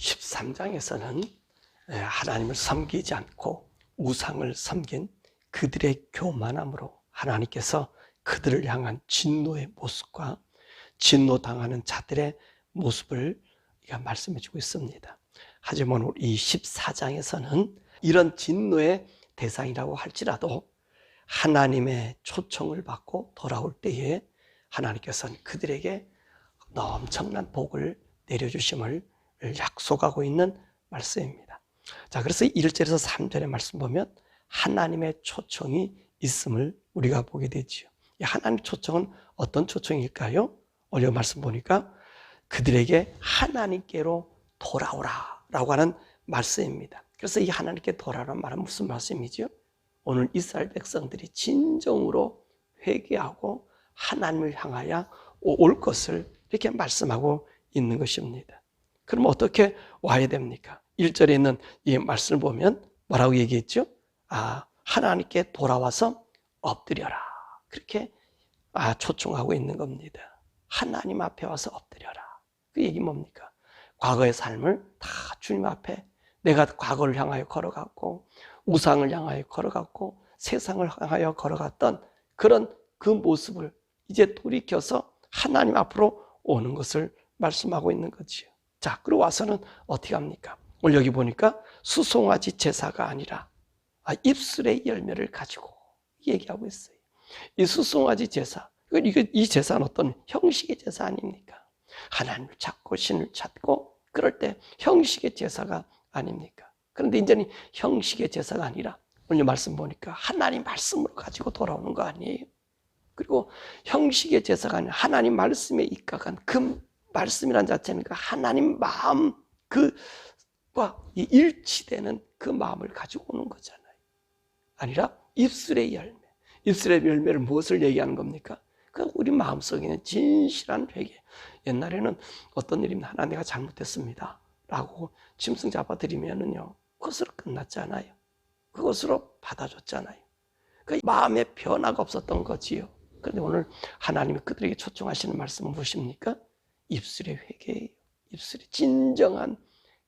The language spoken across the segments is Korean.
13장에서는 하나님을 섬기지 않고 우상을 섬긴 그들의 교만함으로 하나님께서 그들을 향한 진노의 모습과 진노당하는 자들의 모습을 말씀해 주고 있습니다. 하지만 이 14장에서는 이런 진노의 대상이라고 할지라도 하나님의 초청을 받고 돌아올 때에 하나님께서는 그들에게 엄청난 복을 내려주심을 약속하고 있는 말씀입니다. 자, 그래서 1절에서 3절의 말씀 보면 하나님의 초청이 있음을 우리가 보게 되지요. 이 하나님의 초청은 어떤 초청일까요? 오늘 말씀 보니까 그들에게 하나님께로 돌아오라 라고 하는 말씀입니다. 그래서 이 하나님께 돌아오라는 말은 무슨 말씀이죠? 오늘 이스라엘 백성들이 진정으로 회개하고 하나님을 향하여 올 것을 이렇게 말씀하고 있는 것입니다. 그럼 어떻게 와야 됩니까? 1절에 있는 이 말씀을 보면 뭐라고 얘기했죠? 하나님께 돌아와서 엎드려라. 그렇게 초청하고 있는 겁니다. 하나님 앞에 와서 엎드려라. 그 얘기 뭡니까? 과거의 삶을 다 주님 앞에 내가 과거를 향하여 걸어갔고 우상을 향하여 걸어갔고 세상을 향하여 걸어갔던 그런 그 모습을 이제 돌이켜서 하나님 앞으로 오는 것을 말씀하고 있는 거지요. 자, 그리고 와서는 어떻게 합니까? 오늘 여기 보니까 수송아지 제사가 아니라 입술의 열매를 가지고 얘기하고 있어요. 이 수송아지 제사, 이 제사는 어떤 형식의 제사 아닙니까? 하나님을 찾고 신을 찾고 그럴 때 형식의 제사가 아닙니까? 그런데 이제는 형식의 제사가 아니라 오늘 말씀 보니까 하나님 말씀으로 가지고 돌아오는 거 아니에요? 그리고 형식의 제사가 아니라 하나님 말씀에 입각한 그 말씀이란 자체는 그 하나님 마음 그와 일치되는 그 마음을 가지고 오는 거잖아요. 아니라 입술의 열매. 입술의 열매를 무엇을 얘기하는 겁니까? 그 우리 마음속에 있는 진실한 회개. 옛날에는 어떤 일이면 하나 내가 잘못했습니다 라고 짐승 잡아드리면은요 그것으로 끝났잖아요. 그것으로 받아줬잖아요. 그 마음에 변화가 없었던 거지요. 그런데 오늘 하나님이 그들에게 초청하시는 말씀은 무엇입니까? 입술의 회개예요. 입술의 진정한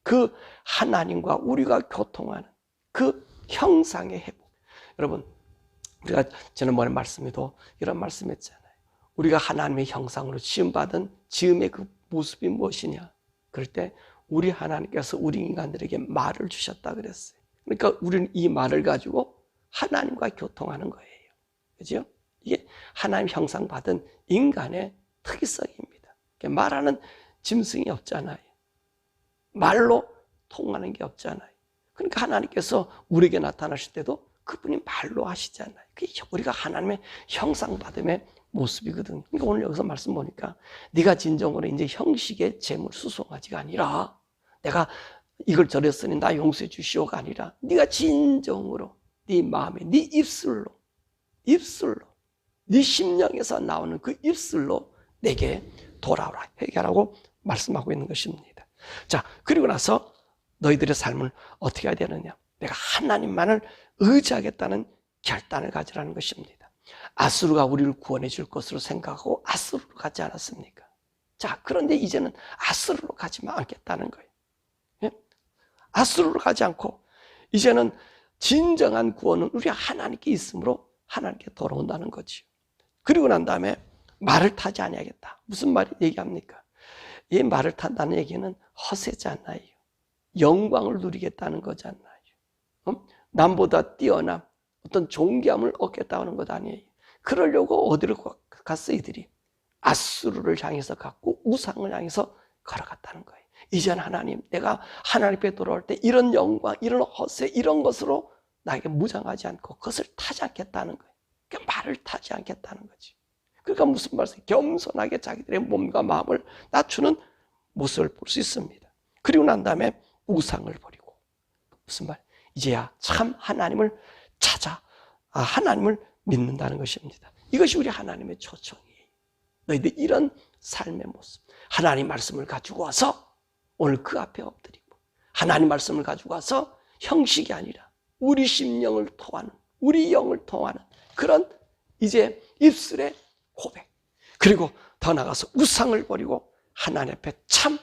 그 하나님과 우리가 교통하는 그 형상의 회복. 여러분, 우리가 지난번에 말씀에도 이런 말씀했잖아요. 우리가 하나님의 형상으로 지음받은 지음의 그 모습이 무엇이냐? 그럴 때 우리 하나님께서 우리 인간들에게 말을 주셨다 그랬어요. 그러니까 우리는 이 말을 가지고 하나님과 교통하는 거예요. 그죠? 이게 하나님 형상 받은 인간의 특이성입니다. 말하는 짐승이 없잖아요. 말로 통하는 게 없잖아요. 그러니까 하나님께서 우리에게 나타나실 때도 그분이 말로 하시잖아요. 그게 우리가 하나님의 형상 받음의 모습이거든요. 그러니까 오늘 여기서 말씀 보니까 네가 진정으로 이제 형식의 재물 수송아지가 아니라 내가 이걸 저랬으니 나 용서해 주시오가 아니라 네가 진정으로 네 마음에 네 입술로 네 심령에서 나오는 그 입술로 내게 돌아오라 회개하라고 말씀하고 있는 것입니다. 자, 그리고 나서 너희들의 삶을 어떻게 해야 되느냐? 내가 하나님만을 의지하겠다는 결단을 가지라는 것입니다. 아수르가 우리를 구원해 줄 것으로 생각하고 아수르로 가지 않았습니까? 자, 그런데 이제는 아수르로 가지 않겠다는 거예요. 예? 아수르로 가지 않고 이제는 진정한 구원은 우리 하나님께 있으므로 하나님께 돌아온다는 거죠. 그리고 난 다음에 말을 타지 아니하겠다. 무슨 말 얘기합니까? 이 말을 탄다는 얘기는 허세잖아요. 영광을 누리겠다는 거잖아요. 남보다 뛰어난 어떤 존귀함을 얻겠다는 것 아니에요. 그러려고 어디로 갔어 이들이? 아수르를 향해서 갔고 우상을 향해서 걸어갔다는 거예요. 이제는 하나님, 내가 하나님 앞에 돌아올 때 이런 영광, 이런 허세, 이런 것으로 나에게 무장하지 않고 그것을 타지 않겠다는 거예요. 그러니까 말을 타지 않겠다는 거지. 그러니까 무슨 말씀? 겸손하게 자기들의 몸과 마음을 낮추는 모습을 볼 수 있습니다. 그리고 난 다음에 우상을 버리고 무슨 말? 이제야 참 하나님을 찾아 하나님을 믿는다는 것입니다. 이것이 우리 하나님의 초청이에요. 너희들 이런 삶의 모습, 하나님 말씀을 가지고 와서 오늘 그 앞에 엎드리고 하나님 말씀을 가지고 와서 형식이 아니라 우리 심령을 통하는 우리 영을 통하는 그런 이제 입술의 고백, 그리고 더 나아가서 우상을 버리고 하나님 앞에 참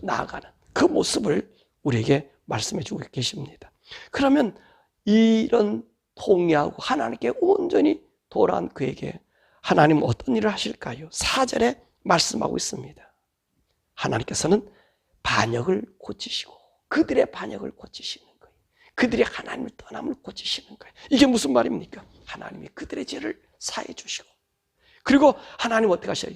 나아가는 그 모습을 우리에게 말씀해 주고 계십니다. 그러면 이런 통회하고 하나님께 온전히 돌아온 그에게 하나님은 어떤 일을 하실까요? 4절에 말씀하고 있습니다. 하나님께서는 반역을 고치시고 그들의 반역을 고치시는 거예요. 그들이 하나님을 떠남을 고치시는 거예요. 이게 무슨 말입니까? 하나님이 그들의 죄를 사해 주시고, 그리고 하나님 어떻게 하셔요?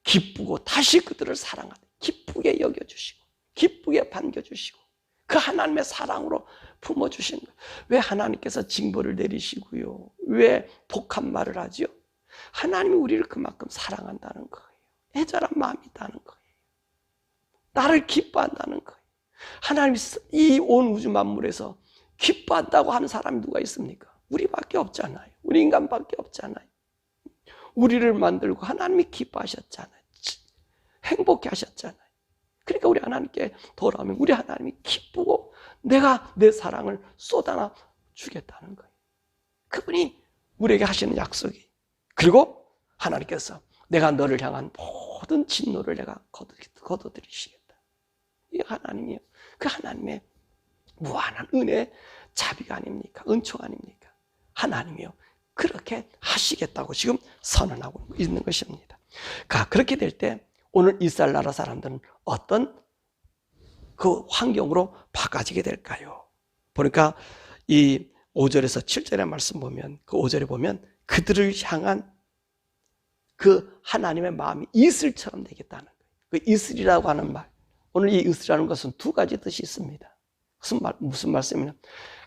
기쁘고 다시 그들을 사랑하되 기쁘게 여겨주시고 기쁘게 반겨주시고 그 하나님의 사랑으로 품어주시는 거예요. 왜 하나님께서 징벌을 내리시고요? 왜 독한 말을 하죠? 하나님이 우리를 그만큼 사랑한다는 거예요. 애절한 마음이 있다는 거예요. 나를 기뻐한다는 거예요. 하나님이 이 온 우주 만물에서 기뻐한다고 하는 사람이 누가 있습니까? 우리밖에 없잖아요. 우리 인간밖에 없잖아요. 우리를 만들고 하나님이 기뻐하셨잖아요. 행복해 하셨잖아요. 그러니까 우리 하나님께 돌아오면 우리 하나님이 기쁘고 내가 내 사랑을 쏟아나 주겠다는 거예요. 그분이 우리에게 하시는 약속이. 그리고 하나님께서 내가 너를 향한 모든 진노를 내가 거둬들이시겠다. 이 하나님이요. 그 하나님의 무한한 은혜, 자비가 아닙니까? 은총 아닙니까? 하나님이요. 그렇게 하시겠다고 지금 선언하고 있는 것입니다. 그렇게 될 때 오늘 이스라엘 나라 사람들은 어떤 그 환경으로 바꿔지게 될까요? 보니까 이 5절에서 7절의 말씀 보면, 그 5절에 보면 그들을 향한 그 하나님의 마음이 이슬처럼 되겠다는 거예요. 그 이슬이라고 하는 말, 오늘 이 이슬이라는 것은 두 가지 뜻이 있습니다. 무슨 말씀이냐?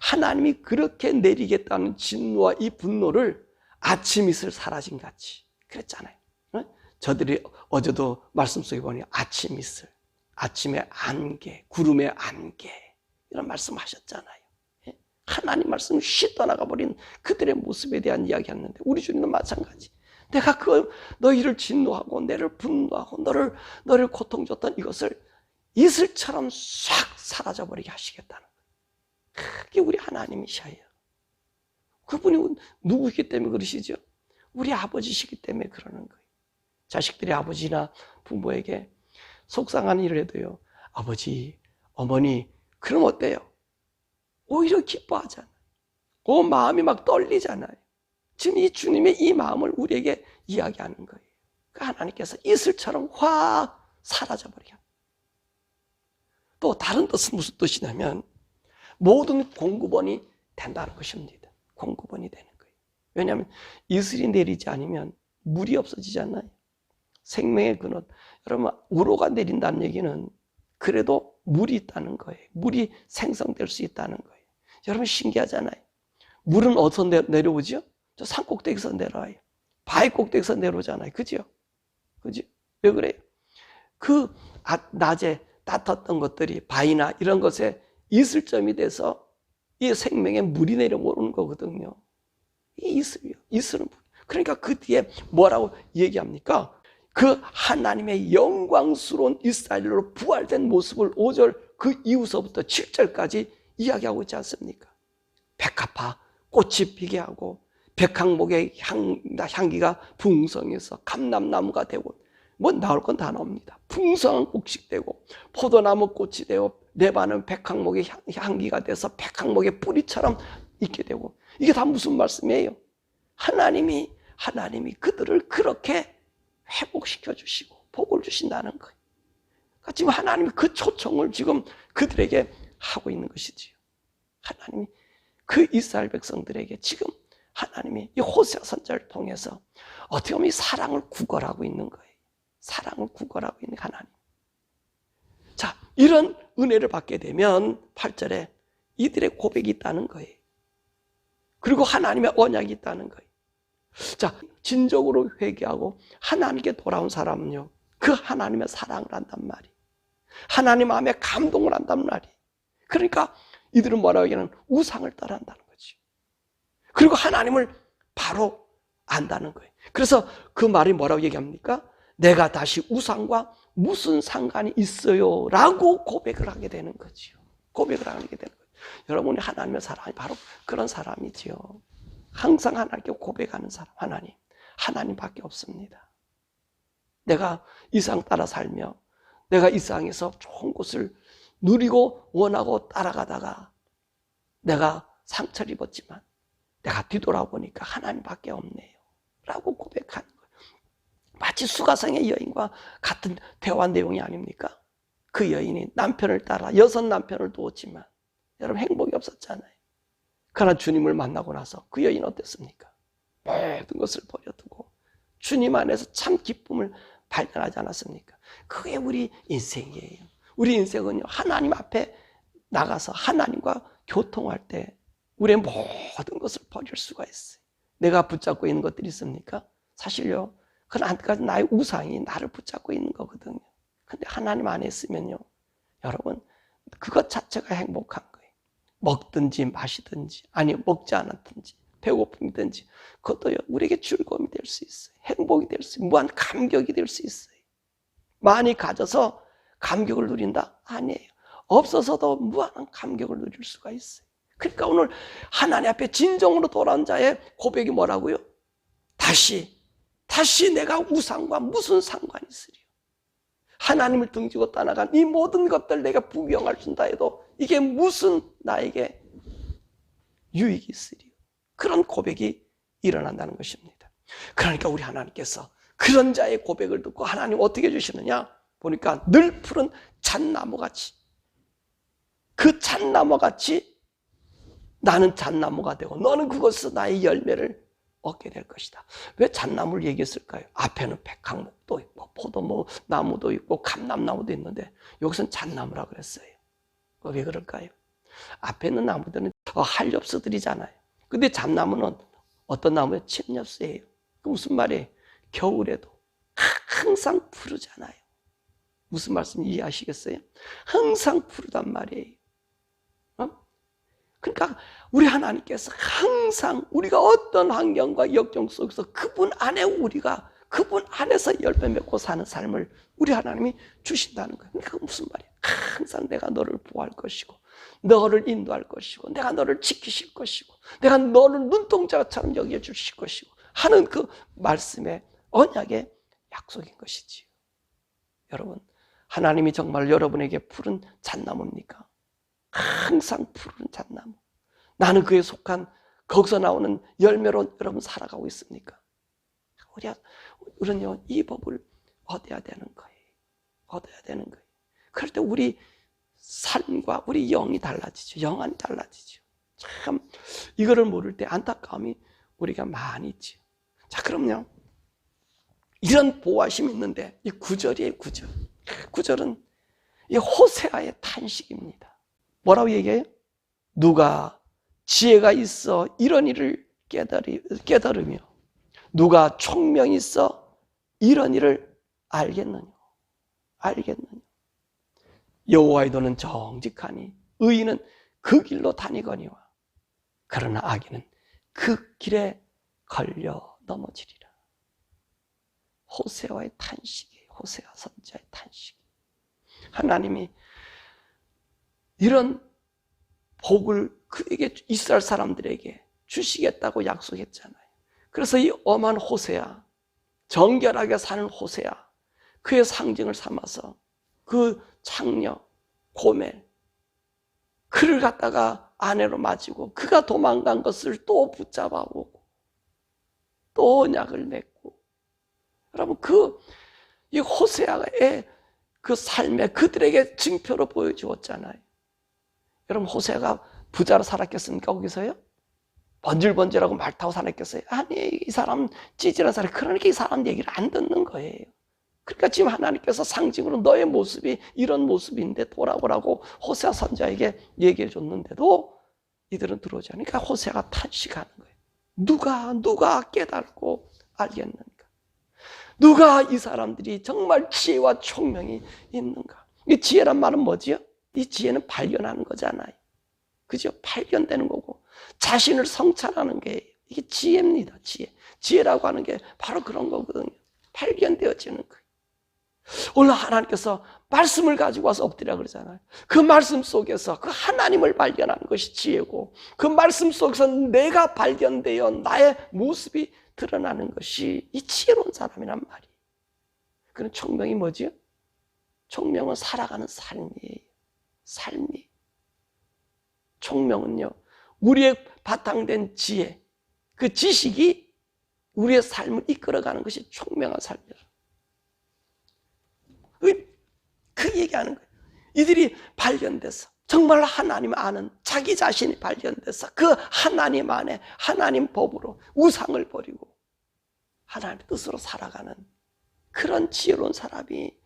하나님이 그렇게 내리겠다는 진노와 이 분노를 아침 이슬 사라진 같이 그랬잖아요. 저들이 어제도 말씀 속에 보니 아침 이슬, 아침의 안개, 구름의 안개 이런 말씀하셨잖아요. 하나님 말씀이 씩 떠나가 버린 그들의 모습에 대한 이야기였는데 우리 주님도 마찬가지. 내가 너희를 진노하고 너를 분노하고 너를 고통 줬던 이것을 이슬처럼 싹 사라져버리게 하시겠다는 거예요. 그게 우리 하나님이셔요. 그분이 누구이기 때문에 그러시죠? 우리 아버지시기 때문에 그러는 거예요. 자식들이 아버지나 부모에게 속상한 일을 해도요, 아버지, 어머니, 그럼 어때요? 오히려 기뻐하잖아요. 마음이 막 떨리잖아요. 지금 이 주님의 이 마음을 우리에게 이야기하는 거예요. 하나님께서 이슬처럼 확 사라져버리게 합니다. 또 다른 뜻은 무슨 뜻이냐면 모든 공급원이 된다는 것입니다. 공급원이 되는 거예요. 왜냐하면 이슬이 내리지 않으면 물이 없어지잖아요. 생명의 근원. 여러분, 우로가 내린다는 얘기는 그래도 물이 있다는 거예요. 물이 생성될 수 있다는 거예요. 여러분 신기하잖아요. 물은 어디서 내려오죠? 저 산 꼭대기에서 내려와요. 바위 꼭대기에서 내려오잖아요. 그죠? 왜 그래요? 낮에 따뜻했던 것들이 바위나 이런 것에 이슬점이 돼서 이 생명에 물이 내려오는 거거든요. 이 이슬이요. 이슬은 물. 그러니까 그 뒤에 뭐라고 얘기합니까? 그 하나님의 영광스러운 이스라엘로 부활된 모습을 5절 그 이후서부터 7절까지 이야기하고 있지 않습니까? 백합화 꽃이 피게 하고 백항목의 향기가 풍성해서 감람나무가 되고 뭐 나올 건 다 나옵니다. 풍성한 곡식 되고 포도나무 꽃이 되고 레바논 백항목의 향기가 돼서 백항목의 뿌리처럼 있게 되고 이게 다 무슨 말씀이에요? 하나님이 그들을 그렇게 회복시켜 주시고 복을 주신다는 거예요. 그러니까 지금 하나님이 그 초청을 지금 그들에게 하고 있는 것이지요. 하나님이 그 이스라엘 백성들에게 지금 하나님이 이 호세아 선지자를 통해서 어떻게 보면 이 사랑을 구걸하고 있는 거예요. 사랑을 구걸하고 있는 하나님. 자, 이런 은혜를 받게 되면 8절에 이들의 고백이 있다는 거예요. 그리고 하나님의 언약이 있다는 거예요. 자, 진정으로 회개하고 하나님께 돌아온 사람은요, 그 하나님의 사랑을 한단 말이에요. 하나님 마음에 감동을 한단 말이에요. 그러니까 이들은 뭐라고 얘기하는 우상을 따라한다는 거지. 그리고 하나님을 바로 안다는 거예요. 그래서 그 말이 뭐라고 얘기합니까? 내가 다시 우상과 무슨 상관이 있어요? 라고 고백을 하게 되는 거지요. 고백을 하게 되는 거예요. 여러분이 하나님의 사람이 바로 그런 사람이지요. 항상 하나님께 고백하는 사람, 하나님밖에 없습니다. 내가 이상 따라 살며 내가 이 세상에서 좋은 곳을 누리고 원하고 따라가다가 내가 상처를 입었지만 내가 뒤돌아보니까 하나님밖에 없네요 라고 고백하는 거예요. 마치 수가성의 여인과 같은 대화 내용이 아닙니까? 그 여인이 남편을 따라 6 남편을 두었지만 여러분 행복이 없었잖아요. 그러나 주님을 만나고 나서 그 여인 어땠습니까? 모든 것을 버려두고 주님 안에서 참 기쁨을 발견하지 않았습니까? 그게 우리 인생이에요. 우리 인생은요, 하나님 앞에 나가서 하나님과 교통할 때 우리의 모든 것을 버릴 수가 있어요. 내가 붙잡고 있는 것들이 있습니까? 사실요, 그건 한때까지 나의 우상이 나를 붙잡고 있는 거거든요. 근데 하나님 안에 있으면요, 여러분, 그것 자체가 행복한 거예요. 먹든지 마시든지, 아니 먹지 않았든지, 배고픔이든지, 그것도 우리에게 즐거움이 될 수 있어요. 행복이 될 수 있어요. 무한 감격이 될 수 있어요. 많이 가져서 감격을 누린다? 아니에요. 없어서도 무한한 감격을 누릴 수가 있어요. 그러니까 오늘 하나님 앞에 진정으로 돌아온 자의 고백이 뭐라고요? 다시 내가 우상과 무슨 상관이 있으리요? 하나님을 등지고 떠나간 이 모든 것들 내가 부경할 준다 해도 이게 무슨 나에게 유익이 있으리요? 그런 고백이 일어난다는 것입니다. 그러니까 우리 하나님께서 그런 자의 고백을 듣고 하나님 어떻게 해주시느냐? 보니까 늘 푸른 잣나무같이, 그 잣나무같이 나는 잣나무가 되고 너는 그것에서 나의 열매를 얻게 될 것이다. 왜 잣나무를 얘기했을까요? 앞에는 백향목도 있고 포도나무도 있고 감람나무도 있는데 여기서는 잣나무라 그랬어요. 왜 그럴까요? 앞에 있는 나무들은 한렵수들이잖아요. 근데 잣나무는 어떤 나무예요? 침엽수예요. 그 무슨 말이에요? 겨울에도 항상 푸르잖아요. 무슨 말씀 이해하시겠어요? 항상 푸르단 말이에요. 그러니까 우리 하나님께서 항상 우리가 어떤 환경과 역경 속에서 그분 안에서 열매 맺고 사는 삶을 우리 하나님이 주신다는 거예요. 그러니까 무슨 말이에요? 항상 내가 너를 보호할 것이고 너를 인도할 것이고 내가 너를 지키실 것이고 내가 너를 눈동자처럼 여겨주실 것이고 하는 그 말씀의 언약의 약속인 것이지요. 여러분, 하나님이 정말 여러분에게 푸른 잣나무입니까? 항상 푸른 잣나무. 나는 그에 속한 거기서 나오는 열매로 여러분 살아가고 있습니까? 우리는요, 이 법을 얻어야 되는 거예요. 얻어야 되는 거예요. 그럴 때 우리 삶과 우리 영이 달라지죠. 영안이 달라지죠. 참 이거를 모를 때 안타까움이 우리가 많이 있죠. 자, 그럼요. 이런 보호하심이 있는데 이 9절이에요. 9절. 9절은 이 호세아의 탄식입니다. 뭐라고 얘기해요? 누가 지혜가 있어 이런 일을 깨달으며 누가 총명이 있어 이런 일을 알겠느냐? 여호와의 도는 정직하니 의인은 그 길로 다니거니와 그러나 악인은 그 길에 걸려 넘어지리라. 호세아의 탄식이에요. 호세아 선지자의 탄식. 하나님이 이런 복을 그에게 이스라엘 사람들에게 주시겠다고 약속했잖아요. 그래서 이 엄한 호세아, 정결하게 사는 호세아, 그의 상징을 삼아서 그 창녀 고멜, 그를 갖다가 아내로 맞이고 그가 도망간 것을 또 붙잡아오고 또 언약을 맺고, 여러분 이 호세아의 그 삶에 그들에게 증표로 보여주었잖아요. 여러분, 호세아가 부자로 살았겠습니까? 거기서요? 번질번질하고 말 타고 살았겠어요? 아니, 이 사람 찌질한 사람, 그러니까 이 사람 얘기를 안 듣는 거예요. 그러니까 지금 하나님께서 상징으로 너의 모습이 이런 모습인데 돌아보라고 호세아 선지자에게 얘기해 줬는데도 이들은 들어오지 않으니까 호세아가 탄식하는 거예요. 누가 깨닫고 알겠는가? 누가 이 사람들이 정말 지혜와 총명이 있는가? 이 지혜란 말은 뭐지요? 이 지혜는 발견하는 거잖아요. 그죠? 발견되는 거고 자신을 성찰하는 게 이게 지혜입니다. 지혜라고 하는 게 바로 그런 거거든요. 발견되어지는 거예요. 오늘 하나님께서 말씀을 가지고 와서 엎드리라 그러잖아요. 그 말씀 속에서 그 하나님을 발견하는 것이 지혜고 그 말씀 속에서 내가 발견되어 나의 모습이 드러나는 것이 이 지혜로운 사람이란 말이에요. 그런 총명이 뭐지요? 총명은 살아가는 삶이에요. 삶이. 총명은요, 우리의 바탕된 지혜, 그 지식이 우리의 삶을 이끌어가는 것이 총명한 삶이라. 그 얘기하는 거예요. 이들이 발견돼서 정말 하나님을 아는 자기 자신이 발견돼서 그 하나님 안에 하나님 법으로 우상을 버리고 하나님의 뜻으로 살아가는 그런 지혜로운 사람이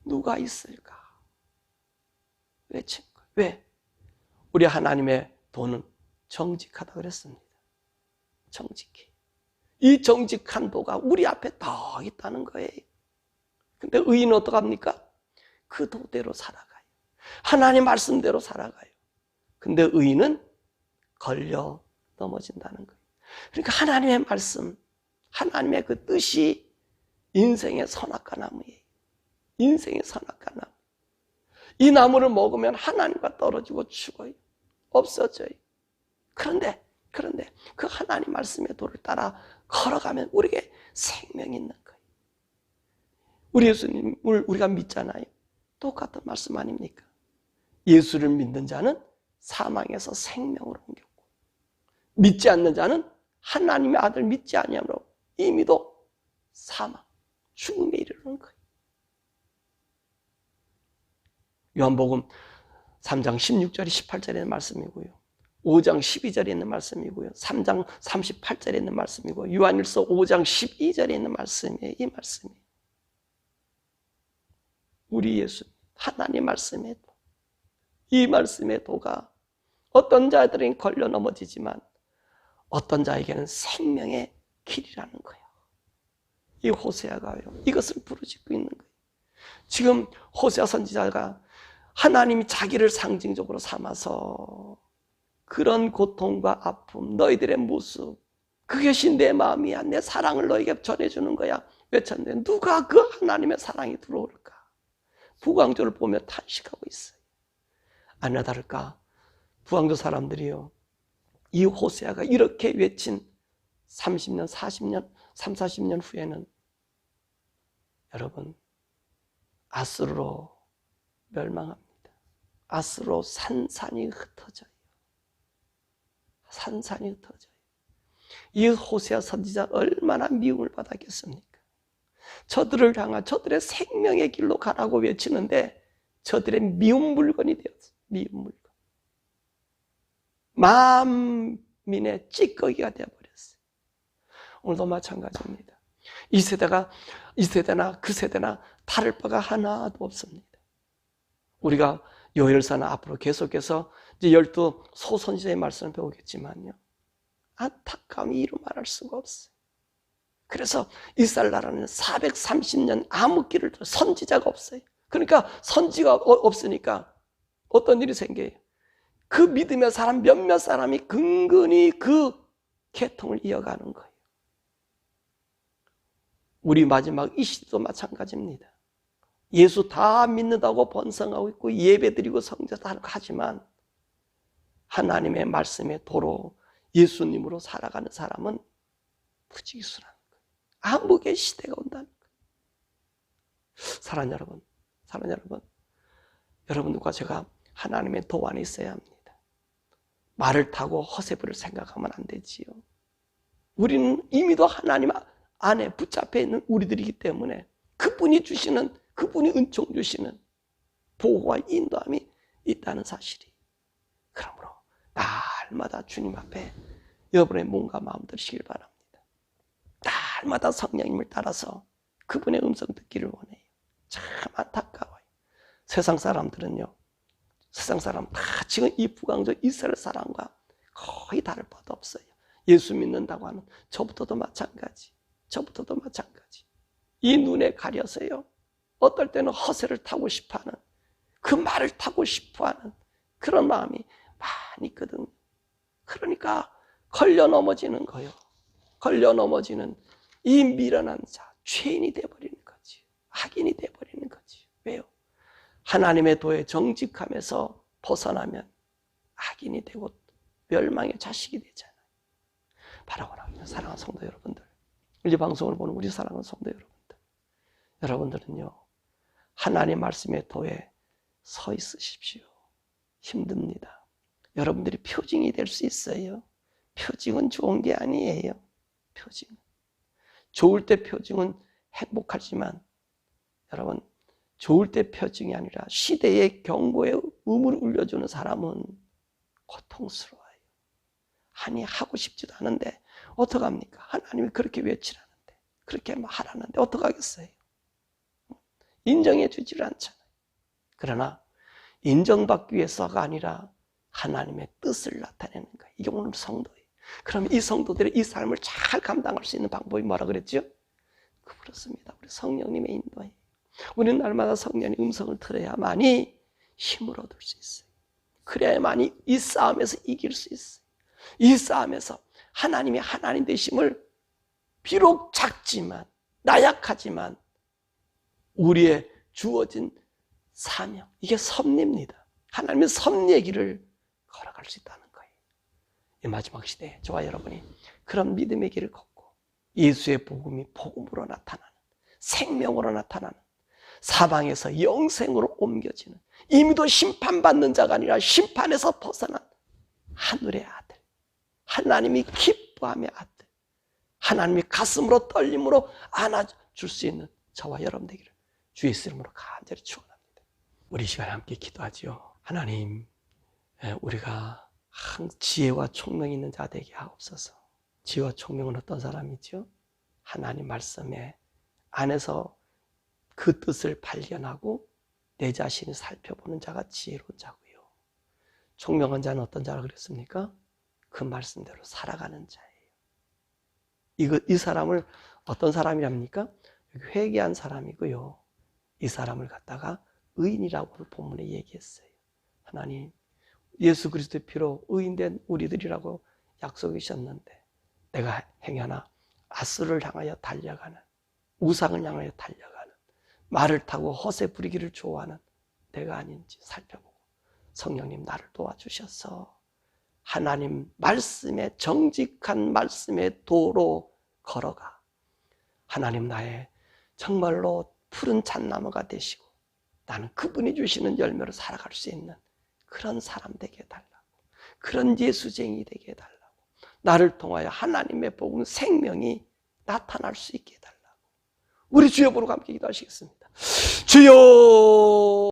누가 있을까? 외친 거예요. 왜? 우리 하나님의 도는 정직하다 그랬습니다. 정직해. 이 정직한 도가 우리 앞에 더 있다는 거예요. 근데 의인은 어떡합니까? 그 도대로 살아가요. 하나님 말씀대로 살아가요. 근데 의인은 걸려 넘어진다는 거예요. 그러니까 하나님의 말씀, 하나님의 그 뜻이 인생의 선악과 나무예요. 인생의 선악과 나무. 이 나무를 먹으면 하나님과 떨어지고 죽어요. 없어져요. 그런데 그 하나님 말씀의 도를 따라 걸어가면 우리에게 생명이 있는 거예요. 우리 예수님을 우리가 믿잖아요. 똑같은 말씀 아닙니까? 예수를 믿는 자는 사망에서 생명으로 옮겼고 믿지 않는 자는 하나님의 아들 믿지 아니하므로 이미도 사망, 죽음에 이르는 거예요. 요한복음 3장 16절에 18절에 있는 말씀이고요. 5장 12절에 있는 말씀이고요. 3장 38절에 있는 말씀이고 요한일서 5장 12절에 있는 말씀이에요. 이 말씀이 우리 예수 하나님 말씀의 도, 이 말씀의 도가 어떤 자들은 걸려 넘어지지만 어떤 자에게는 생명의 길이라는 거예요. 이 호세아가요, 이것을 부르짖고 있는 거예요. 지금 호세아 선지자가 하나님이 자기를 상징적으로 삼아서 그런 고통과 아픔, 너희들의 모습, 그것이 내 마음이야, 내 사랑을 너에게 전해주는 거야 외쳤는데 누가 그 하나님의 사랑이 들어올까? 부광조를 보며 탄식하고 있어요. 아니나 다를까 부광조 사람들이요, 이 호세아가 이렇게 외친 30년, 40년, 30, 40년 후에는 여러분 아수르로 멸망합니다. 아수르로 산산이 흩어져요. 산산이 흩어져요. 이 호세아 선지자 얼마나 미움을 받았겠습니까? 저들을 향한 저들의 생명의 길로 가라고 외치는데 저들의 미운 물건이 되었어요. 미운 물건. 만민의 찌꺼기가 되어버렸어요. 오늘도 마찬가지입니다. 이 세대나 그 세대나 다를 바가 하나도 없습니다. 우리가 요엘서나 앞으로 계속해서 이제 12 소선지자의 말씀을 배우겠지만요, 안타까움이 이루 말할 수가 없어요. 그래서 이스라엘 나라는 430년 아무 길을 들어 선지자가 없어요. 그러니까 선지가 없으니까 어떤 일이 생겨요? 그 믿음의 사람 몇몇 사람이 근근히 그 계통을 이어가는 거예요. 우리 마지막 이 시대도 마찬가지입니다. 예수 다 믿는다고 번성하고 있고 예배드리고 성자 다 하지만 하나님의 말씀의 도로 예수님으로 살아가는 사람은 부지기수라는 거예요. 암흑의 시대가 온다는 거예요. 사랑하는 여러분, 여러분들과 제가 하나님의 도 안에 있어야 합니다. 말을 타고 허세부를 생각하면 안 되지요. 우리는 이미도 하나님 안에 붙잡혀 있는 우리들이기 때문에 그분이 은총 주시는 보호와 인도함이 있다는 사실이. 그러므로 날마다 주님 앞에 여러분의 몸과 마음 들으시길 바랍니다. 날마다 성령님을 따라서 그분의 음성 듣기를 원해요. 참 안타까워요. 세상 사람들은요, 세상 사람 다 지금 이 부강조 이스라엘 사람과 거의 다를 바도 없어요. 예수 믿는다고 하는 저부터도 마찬가지. 이 눈에 가려서요, 어떨 때는 허세를 타고 싶어하는, 그 말을 타고 싶어하는 그런 마음이 많이 있거든요. 그러니까 걸려 넘어지는 거예요. 걸려 넘어지는 이 미련한 자, 죄인이 되어버리는 거지. 악인이 되어버리는 거지. 왜요? 하나님의 도에 정직함에서 벗어나면 악인이 되고 멸망의 자식이 되잖아요. 바라보라 사랑하는 성도 여러분들, 이 방송을 보는 우리 사랑하는 성도 여러분들, 여러분들은요 하나님 말씀의 도에 서 있으십시오. 힘듭니다. 여러분들이 표징이 될 수 있어요. 표징은 좋은 게 아니에요. 표징. 좋을 때 표징은 행복하지만 여러분, 좋을 때 표징이 아니라 시대의 경고의 음을 울려주는 사람은 고통스러워요. 아니, 하고 싶지도 않은데 어떡합니까? 하나님이 그렇게 외치라는데, 그렇게 하라는데 어떡하겠어요? 인정해 주지를 않잖아요. 그러나 인정받기 위해서가 아니라 하나님의 뜻을 나타내는 거예요. 이게 오늘 성도예요. 그럼 이 성도들의 이 삶을 잘 감당할 수 있는 방법이 뭐라 그랬죠? 그렇습니다. 우리 성령님의 인도예요. 우리는 날마다 성령의 음성을 들어야만이 힘을 얻을 수 있어요. 그래야만이 이 싸움에서 이길 수 있어요. 이 싸움에서 하나님의 하나님 되심을 비록 작지만 나약하지만 우리의 주어진 사명, 이게 섭리입니다. 하나님의 섭리의 길을 걸어갈 수 있다는 거예요. 이 마지막 시대에 저와 여러분이 그런 믿음의 길을 걷고 예수의 복음이 복음으로 나타나는, 생명으로 나타나는, 사방에서 영생으로 옮겨지는, 이미도 심판받는 자가 아니라 심판에서 벗어난 하늘의 아들, 하나님이 기뻐하며 아들, 하나님이 가슴으로 떨림으로 안아줄 수 있는 저와 여러분 되기를 주의 이름으로 간절히 축원합니다. 우리 시간에 함께 기도하지요. 하나님, 우리가 지혜와 총명이 있는 자 되게 하옵소서. 지혜와 총명은 어떤 사람이죠? 하나님 말씀에 안에서 그 뜻을 발견하고 내 자신을 살펴보는 자가 지혜로운 자고요. 총명한 자는 어떤 자라 그랬습니까? 그 말씀대로 살아가는 자예요. 이 사람을 어떤 사람이랍니까? 회개한 사람이고요. 이 사람을 갖다가 의인이라고 본문에 얘기했어요. 하나님, 예수 그리스도의 피로 의인된 우리들이라고 약속해 주셨는데 내가 행여나 아수를 향하여 달려가는, 우상을 향하여 달려가는, 말을 타고 허세 부리기를 좋아하는 내가 아닌지 살펴보고 성령님 나를 도와주셔서 하나님 말씀의 정직한 말씀의 도로 걸어가 하나님 나의 정말로 푸른 잣나무가 되시고 나는 그분이 주시는 열매로 살아갈 수 있는 그런 사람 되게 해달라고, 그런 예수쟁이 되게 해달라고, 나를 통하여 하나님의 복음 생명이 나타날 수 있게 해달라고. 우리 주여 부르고 함께 기도하시겠습니다. 주여.